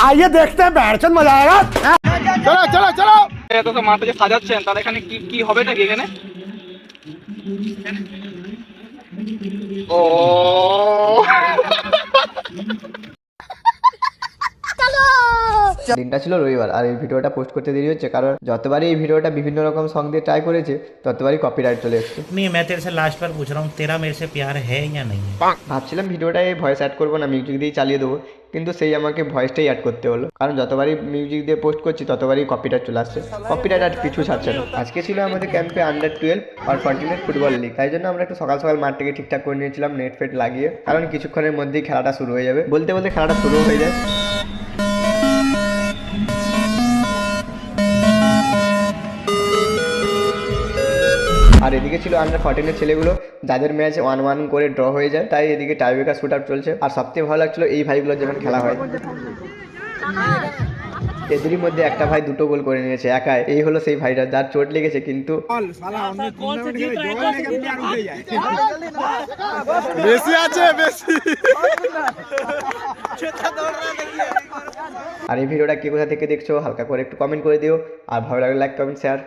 आइए देखते हैं बैठचंद मजा आएगा। चलो चलो चलो। তো মাঠে যে সাজাচ্ছেন তাহলে এখানে কি কি হবে নাকি এখানে? ও দিনটা ছিল রবিবার আর এই ভিডিওটা পোস্ট করতে দেরি হচ্ছে কারণ যতবারই এই ভিডিওটা বিভিন্ন রকম সং দিয়ে ট্রাই করেছে ততবারই কপিরাইট চলে এসছে। नहीं मैं तेरे से लास्ट बार पूछ रहा हूँ तेरा मेरे से प्यार है या नहीं है? ভাবছিলাম ভিডিওটায় ভয়েস অ্যাড করবো না, মিউজিক দিয়েই চালিয়ে দেবো, কিন্তু সেই আমাকে ভয়েসটাই অ্যাড করতে হলো কারণ যতবারই মিউজিক দিয়ে পোস্ট করছি ততবারই কপিরাইট চলে আসছে। কপিরাইট আর পিছু ছাড়ছে না। আজকে ছিল আমাদের ক্যাম্পে আন্ডার 12 আর 14 ফুটবল লিগ, তাই জন্য আমরা একটু সকাল সকাল মাঠটাকে ঠিকঠাক করে নিয়েছিলাম নেট ফেট লাগিয়ে, কারণ কিছুক্ষণের মধ্যেই খেলাটা শুরু হয়ে যাবে। বলতে বলতে খেলাটা শুরু হয়ে যায়। আর এদিকে ছিল আন্ডার 14 ছেলেগুলো যাদের ম্যাচ 1-1 করে ড্র হয়ে যায়, তাই এদিকে টাইব্রেকার শুট আউট চলছে। আর সবথেকে ভালো লাগছিল এই ভাইগুলো যেমন খেলা হয়, এদেরই মধ্যে একটা ভাই 2টো গোল করে নিয়েছে একাই। এই হলো সেই ভাইটা যার চোট লেগেছে, কিন্তু বেশি আছে বেশি। আর এই ভিডিওটা কে কোথা থেকে দেখছো হালকা করে একটু কমেন্ট করে দিও, আর ভালো লাগলে লাইক কমেন্ট শেয়ার।